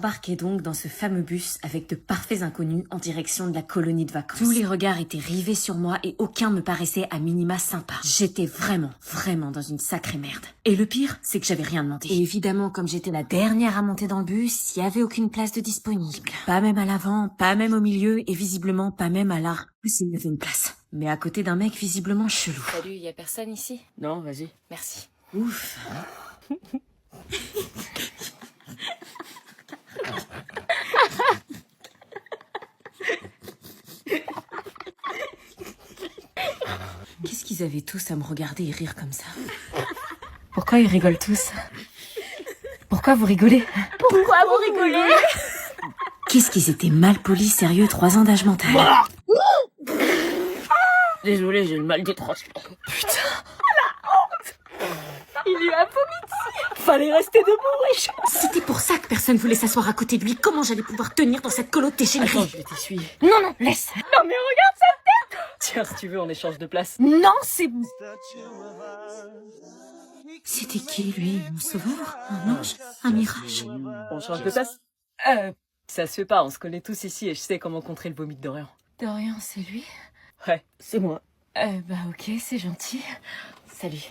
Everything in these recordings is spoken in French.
J'embarquais donc dans ce fameux bus avec de parfaits inconnus en direction de la colonie de vacances. Tous les regards étaient rivés sur moi et aucun me paraissait à minima sympa. J'étais vraiment dans une sacrée merde. Et le pire, c'est que j'avais rien demandé. Et évidemment, comme j'étais la dernière à monter dans le bus, il y avait aucune place de disponible. Pas même à l'avant, pas même au milieu et visiblement pas même à l'arrière. Plus il y avait une place. Mais à côté d'un mec visiblement chelou. Salut, y a personne ici? Non, vas-y. Merci. Ouf. Qu'est-ce qu'ils avaient tous à me regarder et rire comme ça? Pourquoi ils rigolent tous? Pourquoi vous rigolez? Pourquoi vous rigolez? Qu'est-ce qu'ils étaient mal polis, sérieux, 3 ans d'âge mental. Désolé, j'ai le mal des transports. Il lui a vomi. Fallait rester debout, wesh. C'était pour ça que personne voulait s'asseoir à côté de lui. Comment j'allais pouvoir tenir dans cette colo de Attends, déchénérie? je vais t'essuyer. Non, laisse. Non mais regarde sa tête. Tiens, si tu veux, on échange de place. Non, c'est bon. C'était qui, lui? Mon sauveur? Un ange? Un mirage? On change de place? Ça se fait pas, on se connaît tous ici et je sais comment contrer le vomi de Dorian. Dorian, c'est lui? Ouais, c'est moi. Bah ok, c'est gentil. Salut.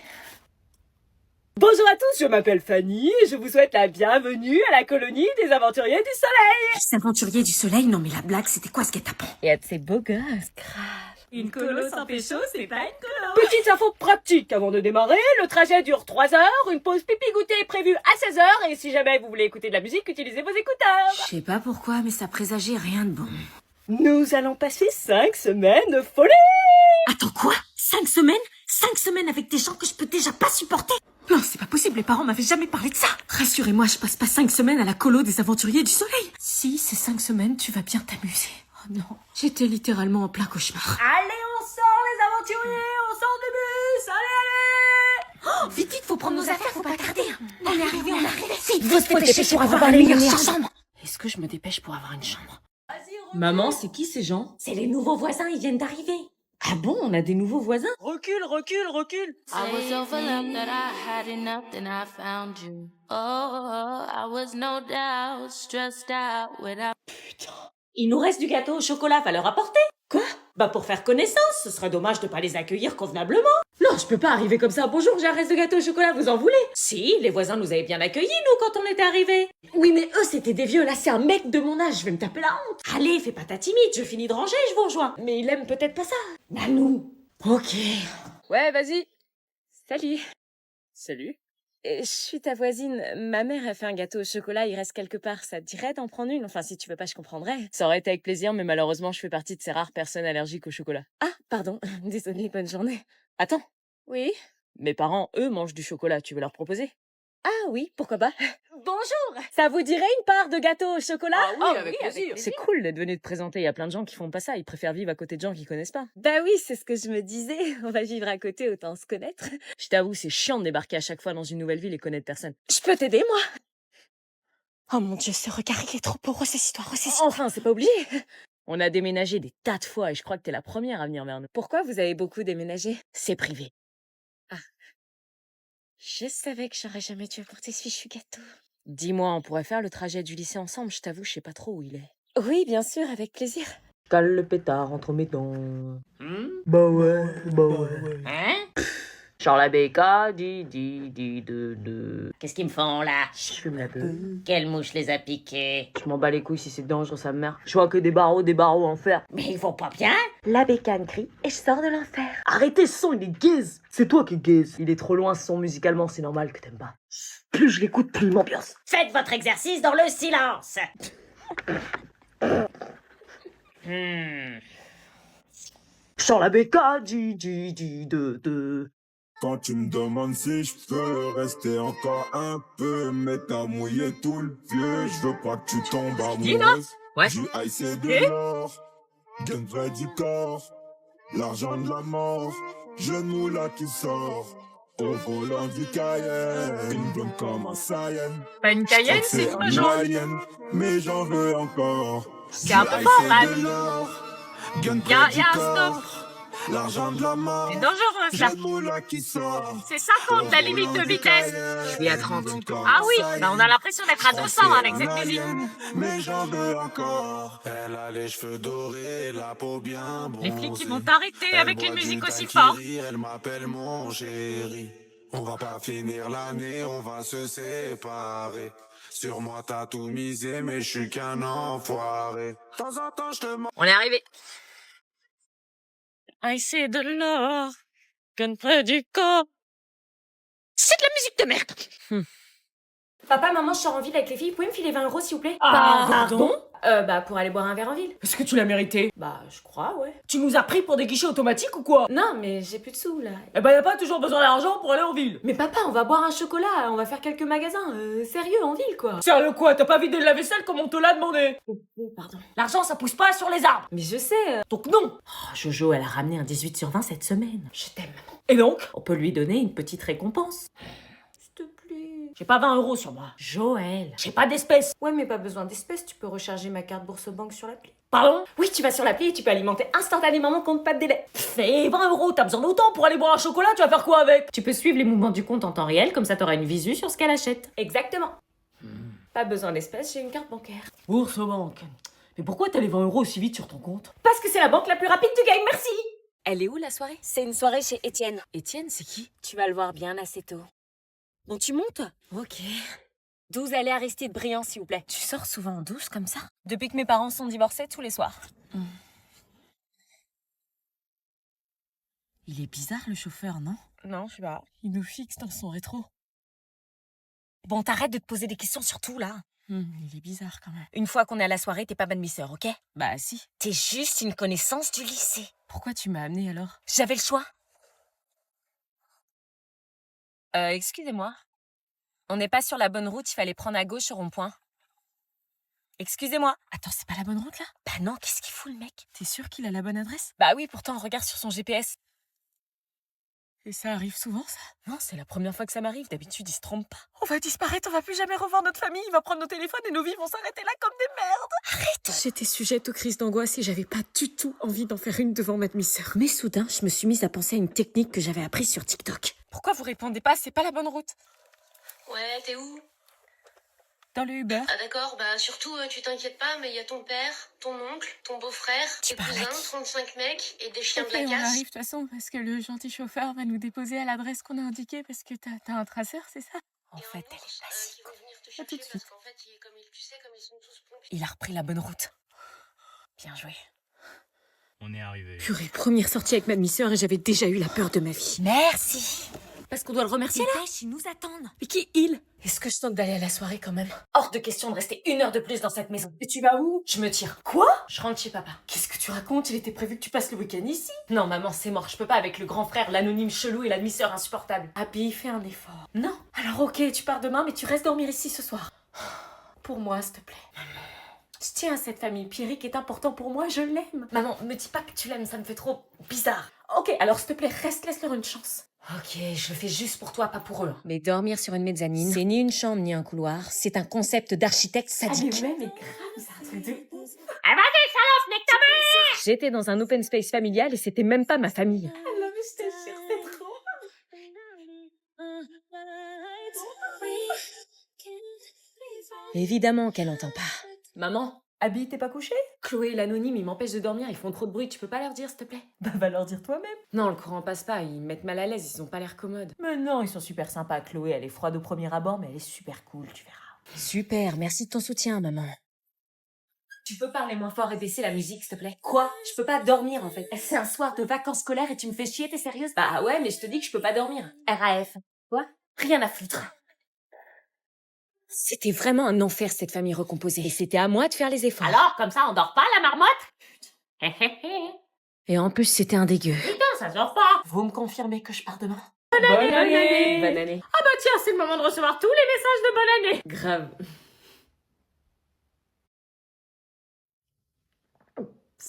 Bonjour à tous, je m'appelle Fanny et je vous souhaite la bienvenue à la colonie des aventuriers du soleil. Les aventuriers du soleil? Non mais la blague, c'était quoi ce guet-apens? Et de ces beaux gosses. Grave. Une colo sans pécho, c'est pas une colo. Petite info pratique avant de démarrer, le trajet dure 3 heures, une pause pipi goûter est prévue à 16 heures et si jamais vous voulez écouter de la musique, utilisez vos écouteurs. Je sais pas pourquoi, mais ça présageait rien de bon. Nous allons passer 5 semaines de folie. Attends, quoi? 5 semaines? 5 semaines avec des gens que je peux déjà pas supporter? Non, c'est pas possible, les parents m'avaient jamais parlé de ça. Rassurez-moi, je passe pas 5 semaines à la colo des aventuriers du soleil. Si, ces 5 semaines, tu vas bien t'amuser. Oh non, j'étais littéralement en plein cauchemar. Allez, on sort les aventuriers, on sort du bus, allez. Oh, vite, faut prendre nos affaires, faut pas tarder. On est arrivé. Vite, Faut se dépêcher pour avoir une meilleure chambre. Est-ce que je me dépêche pour avoir une chambre? Maman, c'est qui ces gens? C'est les nouveaux voisins, ils viennent d'arriver. Ah bon, on a des nouveaux voisins? Recule. I was so full up that I had enough, then I found you. Oh, I was no doubt stressed out without. Il nous reste du gâteau au chocolat, va leur apporter. Quoi? Bah pour faire connaissance, ce serait dommage de pas les accueillir convenablement. Non, je peux pas arriver comme ça. Bonjour, j'ai un reste de gâteau au chocolat, vous en voulez? Si, les voisins nous avaient bien accueillis, nous, quand on était arrivés. Oui, mais eux, c'était des vieux, là, c'est un mec de mon âge, je vais me taper la honte. Allez, fais pas ta timide, je finis de ranger, je vous rejoins. Mais il aime peut-être pas ça. Nanou. Ok. Ouais, vas-y. Salut. Salut. Je suis ta voisine. Ma mère a fait un gâteau au chocolat, il reste quelque part. Ça te dirait d'en prendre une? Enfin, si tu veux pas, je comprendrais. Ça aurait été avec plaisir, mais malheureusement, je fais partie de ces rares personnes allergiques au chocolat. Ah, pardon. Désolée, bonne journée. Attends, Oui? mes parents, eux, mangent du chocolat, tu veux leur proposer? Ah oui, pourquoi pas? Bonjour! Ça vous dirait une part de gâteau au chocolat? Ah oui, avec plaisir. C'est cool d'être venu te présenter, il y a plein de gens qui font pas ça, ils préfèrent vivre à côté de gens qu'ils connaissent pas. Bah oui, c'est ce que je me disais. On va vivre à côté, autant se connaître. Je t'avoue, c'est chiant de débarquer à chaque fois dans une nouvelle ville et connaître personne. Je peux t'aider, moi? Oh mon Dieu, ce regard, il est trop beau, ressaisis-toi. Enfin, c'est pas obligé. On a déménagé des tas de fois et je crois que t'es la première à venir vers nous. Pourquoi vous avez beaucoup déménagé? C'est privé. Je savais que j'aurais jamais dû apporter ce fichu gâteau. Dis-moi, on pourrait faire le trajet du lycée ensemble, je t'avoue, je sais pas trop où il est. Oui, bien sûr, avec plaisir. Cale le pétard entre mes dents. Bah ouais. Hein? Charles Abeka, de. Qu'est-ce qu'ils me font là? Je fume la beuh. Quelle mouche les a piqués? Je m'en bats les couilles si c'est dangereux, sa mère. Je vois que des barreaux en fer. Mais ils vont pas bien? La bécane crie et je sors de l'enfer. Arrêtez ce son, il est gaze. C'est toi qui es gaze. Il est trop loin ce son musicalement, c'est normal que t'aimes pas. Plus je l'écoute, plus il m'ambiance. Faites votre exercice dans le silence. Charles Abeka, de. Quand tu me demandes si je peux rester encore un peu, mais t'as mouillé tout le vieux, je veux pas que tu tombes amoureuse. Ouais. Du high c'est de l'or, gain vrai du corps, l'argent de la mort, genou là qui sort. Au volant du Cayenne, une blonde comme un Saiyan. Pas une Cayenne, c'est un quoi, genre? alien, mais j'en veux encore. C'est un peu fort, man. Gain Y'a vrai du un stop. corps, l'argent de la mort. C'est dangereux, ça. J'ai le moula qui sort. C'est 50 la limite de vitesse. Je suis à 30. Ah oui, bah on a l'impression d'être à 200 avec cette musique. Mais j'en veux encore. Elle a les cheveux dorés, la peau bien bronzée. Les flics, ils vont t'arrêter Elle avec boit une du musique aussi daiquiri, forte. Elle m'appelle mon chéri. On va pas finir l'année, on va se séparer. Sur moi t'as tout misé, mais je suis qu'un enfoiré. De temps en temps je te mens. On est arrivé. I see de l'or, gun près du corps. C'est de la musique de merde. Papa, maman, je sors en ville avec les filles. Vous pouvez me filer 20 euros, s'il vous plaît? Pardon? Bah, pour aller boire un verre en ville. Est-ce que tu l'as mérité? Bah, je crois, ouais. Tu nous as pris pour des guichets automatiques ou quoi? Non, mais j'ai plus de sous, là. Eh ben y a pas toujours besoin d'argent pour aller en ville. Mais papa, on va boire un chocolat, on va faire quelques magasins. Sérieux, en ville, quoi. Sérieux quoi? T'as pas vidé le lave-vaisselle comme on te l'a demandé? Pardon. L'argent ça pousse pas sur les arbres. Mais je sais. Donc non. Oh, Jojo, elle a ramené un 18 sur 20 cette semaine. Je t'aime, maman. Et donc? On peut lui donner une petite récompense. S'il te plaît. J'ai pas 20 euros sur moi. Joël. J'ai pas d'espèces. Ouais, mais pas besoin d'espèces, tu peux recharger ma carte bourse banque sur l'appli. Pardon? Oui, tu vas sur l'appli et tu peux alimenter instantanément mon compte, pas de délai. Et 20 euros, t'as besoin d'autant pour aller boire un chocolat, tu vas faire quoi avec? Tu peux suivre les mouvements du compte en temps réel, comme ça t'auras une visu sur ce qu'elle achète. Exactement. Pas besoin d'espèces, j'ai une carte bancaire. Bourse banque. Mais pourquoi t'as les 20 euros aussi vite sur ton compte? Parce que c'est la banque la plus rapide du game, merci. Elle est où la soirée? C'est une soirée chez Étienne. Étienne, c'est qui? Tu vas le voir bien assez tôt. Bon, tu montes? Ok. 12 allées Aristide Briand, s'il vous plaît. Tu sors souvent en douce comme ça? Depuis que mes parents sont divorcés, tous les soirs. Il est bizarre le chauffeur, non? Non, je sais pas. Il nous fixe dans son rétro. Bon, t'arrêtes de te poser des questions sur tout, là. Il est bizarre quand même. Une fois qu'on est à la soirée, t'es pas bonne misseur, ok? Bah si. T'es juste une connaissance du lycée. Pourquoi tu m'as amené alors? J'avais le choix. Excusez-moi. On n'est pas sur la bonne route, il fallait prendre à gauche au rond-point. Excusez-moi. Attends, c'est pas la bonne route là? Bah non, qu'est-ce qu'il fout, le mec? T'es sûr qu'il a la bonne adresse? Bah oui, pourtant, regarde sur son GPS. Et ça arrive souvent ça? Non, c'est la première fois que ça m'arrive. D'habitude, il se trompe pas. On va disparaître, on va plus jamais revoir notre famille, il va prendre nos téléphones et nos vies vont s'arrêter là comme des merdes. Arrête! J'étais sujette aux crises d'angoisse et j'avais pas du tout envie d'en faire une devant ma demi-sœur. Mais soudain, je me suis mise à penser à une technique que j'avais apprise sur TikTok. Pourquoi vous répondez pas? C'est pas la bonne route. Ouais, t'es où? Dans le Uber. Ah d'accord, bah surtout tu t'inquiètes pas, mais il y a ton père, ton oncle, ton beau-frère, tes cousins, 35 mecs et des chiens Ok, de la on casse. arrive de toute façon parce que le gentil chauffeur va nous déposer à l'adresse qu'on a indiquée parce que t'as un traceur, c'est ça? En Et fait, elle est ours, passive. qui vont venir te À tout de chercher suite. parce qu'en fait, tu sais, comme ils sont tous pompiers. Il a repris la bonne route. Bien joué. On est arrivé. Purée, première sortie avec ma demi-sœur et j'avais déjà eu la peur de ma vie. Merci. Parce qu'on doit le remercier là? Dépêche, ils nous attendent. Mais qui il? Est-ce que je tente d'aller à la soirée quand même? Hors de question de rester 1 heure de plus dans cette maison. Et tu vas où? Je me tire. Quoi? Je rentre chez papa. Qu'est-ce que tu racontes? Il était prévu que tu passes le week-end ici. Non, maman, c'est mort. Je peux pas avec le grand frère, l'anonyme chelou et la demi-sœur insupportable. Abby, fais un effort. Non. Alors ok, tu pars demain, mais tu restes dormir ici ce soir. Pour moi, s'il te plaît. Je tiens à cette famille. Pierrick est important pour moi, je l'aime. Maman, me dis pas que tu l'aimes, ça me fait trop bizarre. Ok, alors s'il te plaît, reste, laisse-leur une chance. Ok, je le fais juste pour toi, pas pour eux. Mais dormir sur une mezzanine, c'est ni une chambre ni un couloir, c'est un concept d'architecte sadique. Ah, mais grave, c'est un truc de ouf. J'étais dans un open space familial et c'était même pas ma famille. Ah là, mais je te jure, c'est trop. Évidemment qu'elle entend pas. Maman, Abby, t'es pas couchée? Chloé et l'anonyme, ils m'empêchent de dormir, ils font trop de bruit, tu peux pas leur dire, s'il te plaît? Bah, va leur dire toi-même. Non, le courant passe pas, ils me mettent mal à l'aise, ils ont pas l'air commodes. Mais non, ils sont super sympas. Chloé, elle est froide au premier abord, mais elle est super cool, tu verras. Super, merci de ton soutien, maman. Tu peux parler moins fort et baisser la musique, s'il te plaît? Quoi? Je peux pas dormir, en fait. C'est un soir de vacances scolaires et tu me fais chier, t'es sérieuse? Bah ouais, mais je te dis que je peux pas dormir. RAF. Quoi? Rien à foutre. C'était vraiment un enfer, cette famille recomposée. Et c'était à moi de faire les efforts. Alors, comme ça, on dort pas, la marmotte? Et en plus, c'était un dégueu. Putain, ça se dort pas. Vous me confirmez que je pars demain? Bonne année. Bonne année. Ah bah tiens, c'est le moment de recevoir tous les messages de bonne année. Grave.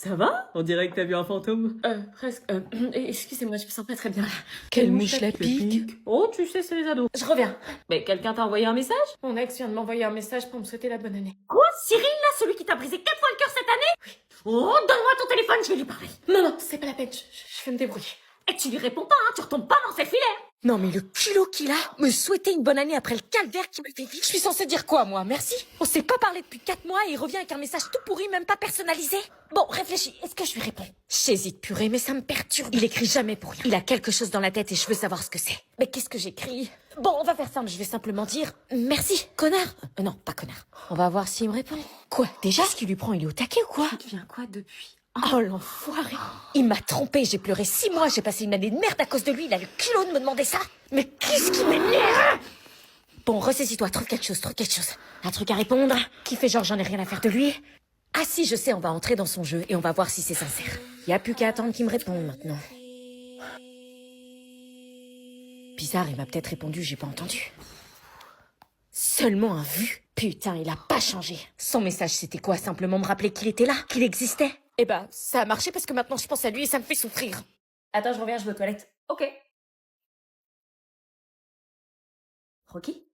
Ça va? On dirait que t'as vu un fantôme. Presque. Excusez-moi, je me sens pas très bien là. Quelle mouche la pique. Oh, tu sais, c'est les ados. Je reviens. Mais quelqu'un t'a envoyé un message? Mon ex vient de m'envoyer un message pour me souhaiter la bonne année. Quoi? Cyril, là, celui qui t'a brisé 4 fois le cœur cette année? Oui. Oh, donne-moi ton téléphone, je vais lui parler. Non, c'est pas la peine, je vais me débrouiller. Et tu lui réponds pas, hein, tu retombes pas dans ses filets. Non mais le culot qu'il a, me souhaiter une bonne année après le calvaire qui me fait vivre. Je suis censée dire quoi moi, merci? On s'est pas parlé depuis 4 mois et il revient avec un message tout pourri, même pas personnalisé. Bon, réfléchis, est-ce que je lui réponds? J'hésite purée, mais ça me perturbe. Il écrit jamais pour rien. Il a quelque chose dans la tête et je veux savoir ce que c'est. Mais qu'est-ce que j'écris? Bon, on va faire simple, je vais simplement dire merci, connard. Non, pas connard. On va voir s'il me répond. Quoi? Déjà, ce qu'il lui prend, il est au taquet ou quoi? Tu deviens quoi depuis? Oh l'enfoiré. Il m'a trompé, j'ai pleuré 6 mois, j'ai passé une année de merde à cause de lui, il a le culot de me demander ça. Mais qu'est-ce qui m'énerve? Bon, ressaisis-toi, trouve quelque chose. Un truc à répondre, qui fait genre j'en ai rien à faire de lui. Ah si, je sais, on va entrer dans son jeu et on va voir si c'est sincère. Y a plus qu'à attendre qu'il me réponde maintenant. Bizarre, il m'a peut-être répondu, j'ai pas entendu. Seulement un vu. Putain, il a pas changé. Son message, c'était quoi? Simplement me rappeler qu'il était là, qu'il existait. Eh ben, ça a marché parce que maintenant je pense à lui et ça me fait souffrir. Attends, je reviens, je vais aux toilettes. Ok. Rocky?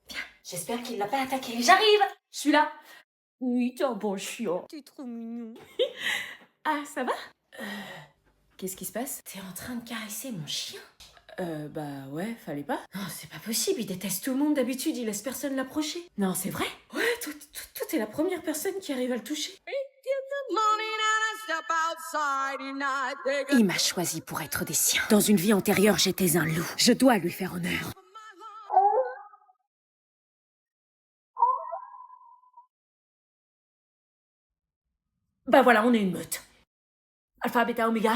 Viens, j'espère qu'il l'a pas attaqué. J'arrive! Je suis là. Oui, t'es un bon chien. T'es trop mignon. Ah, ça va? Qu'est-ce qui se passe? T'es en train de caresser mon chien? Bah ouais, fallait pas. Non, c'est pas possible, il déteste tout le monde d'habitude, il laisse personne l'approcher. Non, c'est vrai? Ouais, toi, t'es la première personne qui arrive à le toucher. Il m'a choisi pour être des siens. Dans une vie antérieure, j'étais un loup. Je dois lui faire honneur. Bah voilà, on est une meute. Alpha, bêta, oméga.